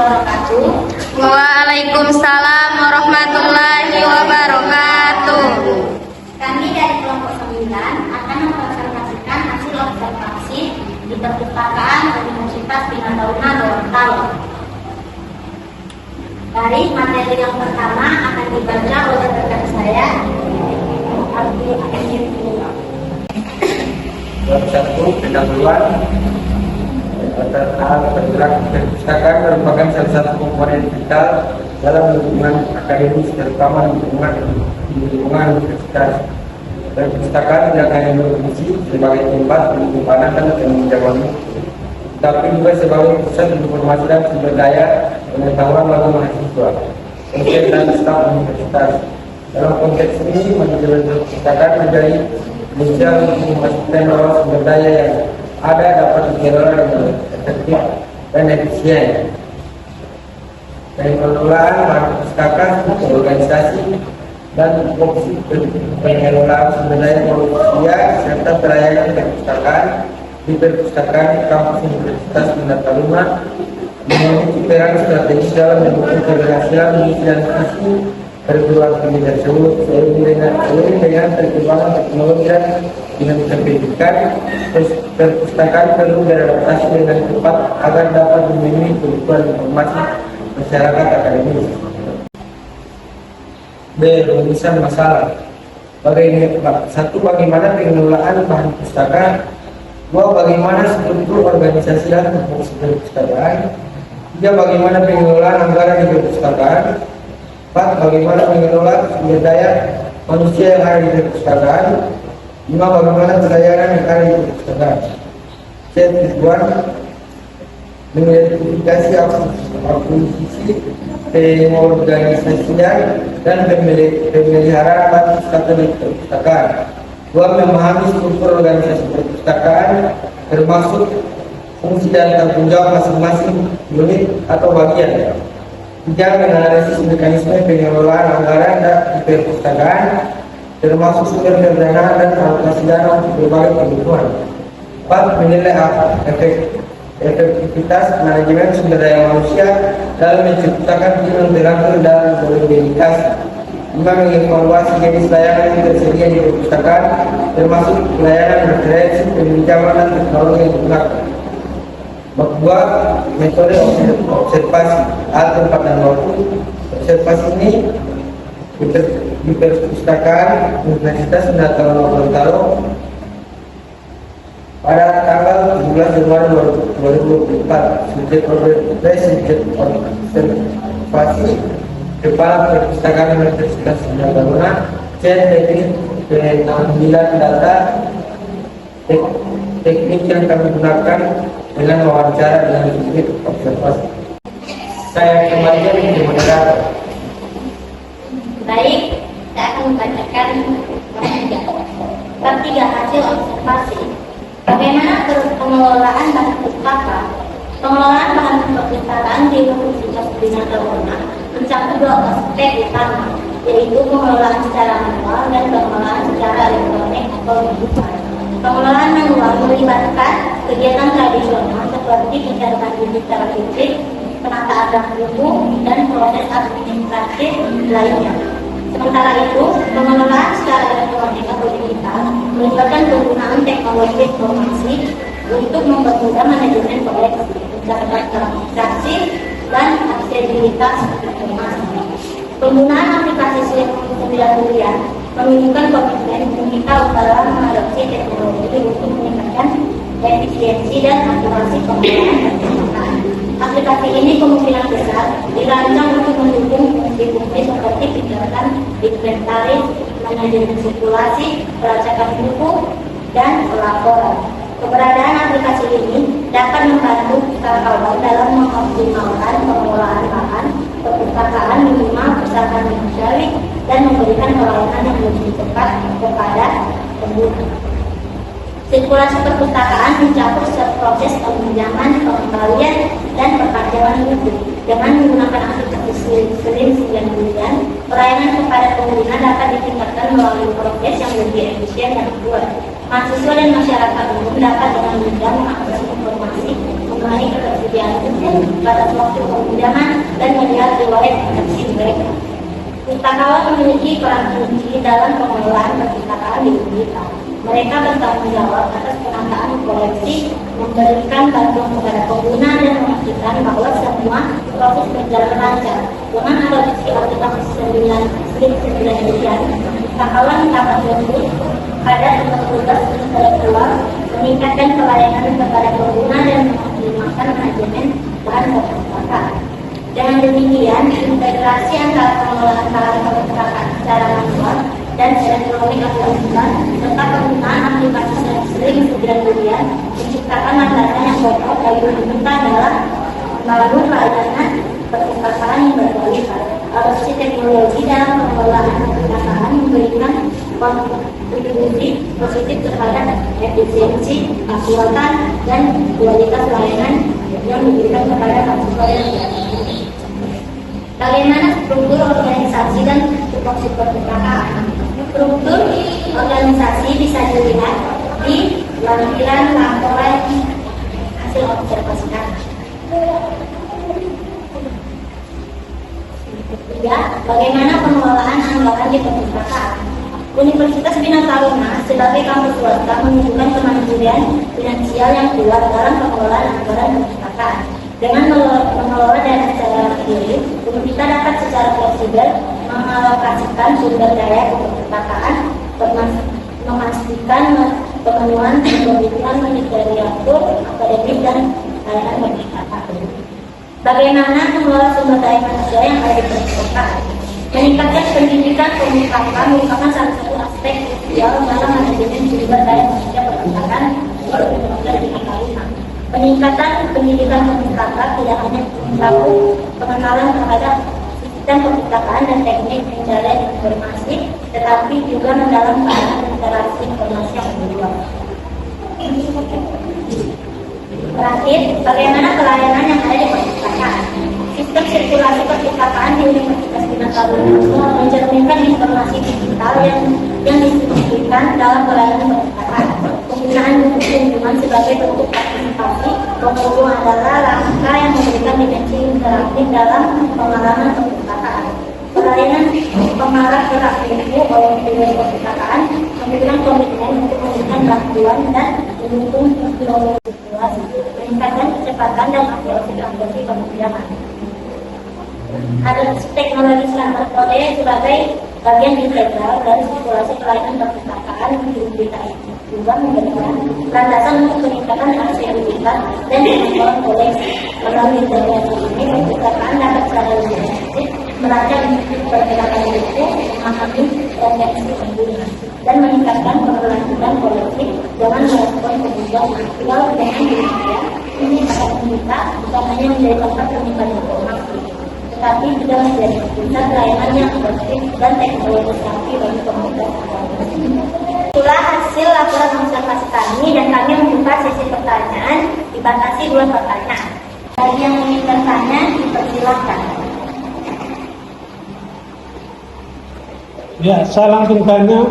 wabarakatuh. Waalaikumsalam warahmatullahi wabarakatuh. Kami dari kelompok 9 akan mempresentasikan hasil observasi di perpustakaan Universitas Bina Taruna Gorontalo. Dari materi yang pertama akan dibaca oleh rekan saya, Abdul Aziz. Bab 1 pendahuluan. Pergerakan perpustakaan merupakan salah satu komponen vital dalam lingkungan akademis, terutama di lingkungan universitas. Perpustakaan tidak hanya berfungsi sebagai tempat penyimpanan dan peminjaman, tapi juga sebagai pusat informasi dan sumber daya pengetahuan bagi mahasiswa, dosen dan staf universitas. Dalam konteks ini, manajemen perpustakaan menjadi bisa untuk memastikan bahwa sumber daya yang ada dapat dikelola dengan efektif dan efisien. Pengelolaan bahan perpustakaan untuk organisasi dan fungsi pengelolaan sumber daya manusia serta pelayanan perpustakaan di perpustakaan kampus Universitas Bina Taruna memiliki peran strategis dalam mendukung keberhasilan misi dan visi perguruan tinggi tersebut. Seiring dengan perkembangan teknologi dan dinamika pendidikan, perpustakaan perlu beradaptasi dengan cepat agar dapat memenuhi kebutuhan informasi masyarakat akademis. B. Rumusan masalah. Bagaimana pengelolaan bahan pustaka. 2. Bagaimana struktur organisasi dan fungsi perpustakaan. 3. Bagaimana pengelolaan anggaran di perpustakaan. 4. Bagaimana mengelola sumber daya manusia yang ada di perpustakaan. 5. Bagaimana pelayanan yang ada di perpustakaan. C. Tujuan mengidentifikasi akuisisi, pengorganisasian dan pemeliharaan bahan pustaka di perpustakaan. 2. Memahami struktur organisasi perpustakaan termasuk fungsi dan tanggung jawab masing-masing unit atau bagian. 3. Menganalisis mekanisme pengelolaan anggaran di perpustakaan termasuk sumber pendanaan dan alokasi dana untuk berbagai kebutuhan. 4. Menilai efektivitas manajemen sumber daya manusia dalam menciptakan film teratur dan berdedikasi. 5. Mengevaluasi jenis layanan yang tersedia di perpustakaan termasuk pelayanan referensi, peminjaman dan teknologi yang digunakan. Bab 2. Metode observasi. Tempat dan waktu. Observasi ini di perpustakaan Universitas Bina Taruna Gorontalo pada tanggal 17 Januari 2024. Subjek observasi Kepala Perpustakaan Universitas Bina Taruna. Teknik pengambilan data. Teknik yang kami gunakan dengan wawancara dengan subjek observasi. Saya kembalikan menjadi moderator. Baik, saya akan membacakan bab 3 hasil observasi. Bagaimana pengelolaan bahan pustaka? Pengelolaan bahan perpustakaan di Universitas Bina Taruna mencakup 2 aspek utama, yaitu pengelolaan secara manual dan pengelolaan secara elektronik atau digital. Pengelolaan manual melibatkan kegiatan tradisional seperti pencatatan digital fisik, penataan rak buku, dan proses administratif lainnya. Sementara itu, pengelolaan secara elektronik atau digital melibatkan penggunaan teknologi informasi untuk mempermudah manajemen koleksi, pencatatan transaksi, dan aksesibilitas informasi. Penggunaan aplikasi sembilan menunjukkan komitmen kita dalam mengadopsi teknologi untuk meningkatkan efisiensi dan akurasi pengelolaan perpustakaan. Aplikasi ini kemungkinan besar dirancang untuk mendukung fungsi-fungsi seperti pencatatan inventaris, manajemen sirkulasi, pelacakan buku, dan pelaporan. Keberadaan aplikasi ini dapat membantu pustakawan dalam mengoptimalkan pengelolaan bahan perpustakaan minimal usaha manusiawi dan memberikan pelayanan yang lebih cepat kepada pengguna. Sirkulasi perpustakaan mencakup proses peminjaman, pengembalian, dan perpanjangan buku. Dengan menggunakan aplikasi Slim 9 pelayanan kepada pengguna dapat ditingkatkan melalui proses yang lebih efisien dan akurat. Mahasiswa dan masyarakat umum dapat dengan mudah mengakses informasi mengenai ketersediaan buku, batas waktu peminjaman, dan melihat riwayat interaksi mereka. Pustakawan memiliki peran kunci dalam pengelolaan perpustakaan di Indonesia. Mereka bertanggung jawab atas penataan koleksi, memberikan bantuan kepada pengguna, dan memastikan bahwa semua proses berjalan lancar. Dengan adopsi artikel 9 pustakawan dapat fokus pada tugas intelektual, meningkatkan pelayanan kepada pengguna, dan mengoptimalkan manajemen bahan perpustakaan. Dengan demikian, integrasi antara pengelolaan sarana perpustakaan secara manual dan elektronik dilakukan, serta penggunaan aplikasi sering kemudian menciptakan landasan yang kokoh bagi pemerintah dalam membangun pelayanan perpustakaan yang berkualitas. Adopsi teknologi dalam pengelolaan perpustakaan memberikan kontribusi positif terhadap efisiensi, keakuratan, dan kualitas layanan yang diberikan kepada mahasiswa dan pelajar. Bagaimana struktur organisasi dan tupoksi perpustakaan? Struktur organisasi bisa dilihat di lampiran laporan hasil observasi kami. Ketiga, bagaimana pengelolaan anggaran di perpustakaan? Universitas Bina Taruna sebagai kampus swasta menunjukkan kemandirian finansial yang kuat dalam pengelolaan anggaran perpustakaan. Dengan mengelola dana secara mandiri, kita dapat secara fleksibel mengalokasikan sumber daya ke perpustakaan, memastikan pemenuhan kebutuhan manajerial, akademik, dan layanan perpustakaan. Bagaimana mengelola sumber daya manusia yang ada di perpustakaan? Meningkatkan pendidikan pemustakaan merupakan salah satu aspek krusial dalam manajemen sumber daya manusia perpustakaan di Indonesia. Peningkatan pendidikan perpustakaan tidak hanya melakukan pengenalan terhadap sistem perpustakaan dan teknik pencarian informasi, tetapi juga mendalamkan literasi informasi yang lebih luas. Terakhir, bagaimana pelayanan yang ada di perpustakaan? Sistem sirkulasi perpustakaan di Universitas Bina Taruna mencerminkan informasi digital yang distribusikan dalam pelayanan perpustakaan. Penggunaan buku kunjungan sebagai bentuk partisipasi penghubung adalah langkah yang memberikan dimensi interaktif dalam pengalaman perpustakaan. Pelayanan pengarah gerak buku oleh petugas perpustakaan memberikan komitmen untuk memberikan bantuan dan mendukung teknologi sirkulasi, meningkatkan kecepatan dan akurasi peminjaman. Adopsi teknologi standar kode sebagai bagian integral dari sirkulasi pelayanan perpustakaan di Indonesia juga memberikan landasan untuk peningkatan aksesibilitas dan kemampuan koleksi. Melalui intervensi ini, perpustakaan dapat secara lebih efektif melacak pergerakan buku, memahami tendensi pengguna, dan meningkatkan keberlanjutan koleksi dengan merespon kebutuhan aktual. Dengan demikian, ini akan membuka bukan hanya menjadi tempat penyimpanan informasi, tetapi juga menjadi pusat layanan yang efektif dan teknologisasi bagi komunitas. Itulah hasil laporan observasi kami, dan kami membuka sesi pertanyaan, dibatasi 2 pertanyaan. Bagi yang ingin bertanya, dipersilakan. Ya, saya langsung tanya,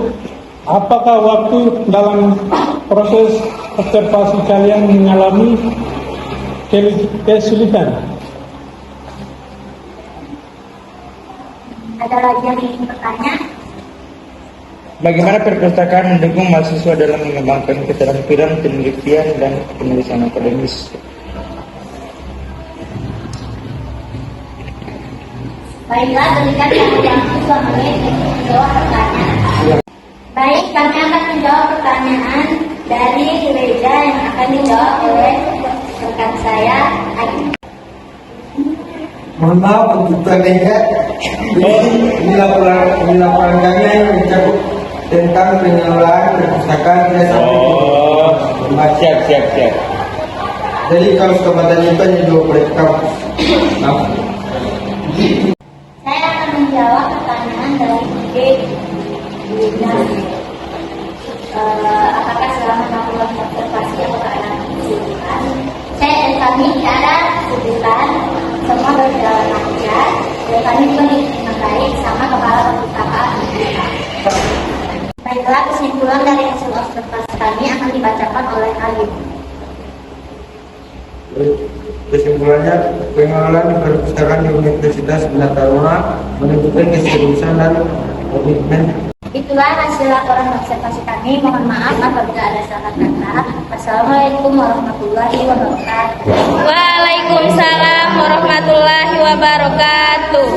apakah waktu dalam proses observasi kalian mengalami kesulitan? Ada lagi yang ingin bertanya? Bagaimana perpustakaan mendukung mahasiswa dalam mengembangkan keterampilan penelitian dan penulisan akademis? Baiklah, berikan waktu 2 menit untuk menjawab pertanyaan. Baik, kami akan menjawab pertanyaan dari Reza yang akan dijawab oleh rekan saya, Ayu. Mohon maaf untuk terlihat ini laporan kami yang mencakup tentang pengelolaan perpustakaan tidak sampai Siap. Jadi kalau kesempatan itu hanya 2 proyek kampus. Saya akan menjawab pertanyaan dari B. Apakah selama melakukan observasi apakah ada kesulitan? Saya dan kami cara kesulitan semua berjalan lancar, dan kami juga dimintai sama kepala perpustakaan. Baiklah, kesimpulan dari hasil observasi kami akan dibacakan oleh Alim. kesimpulannya, pengelolaan perpustakaan di Universitas Bina Taruna menunjukkan keseriusan dan komitmen. Itulah hasil laporan observasi kami. Mohon maaf apabila ada salah kata. Assalamualaikum warahmatullahi wabarakatuh. Waalaikumsalam warahmatullahi wabarakatuh.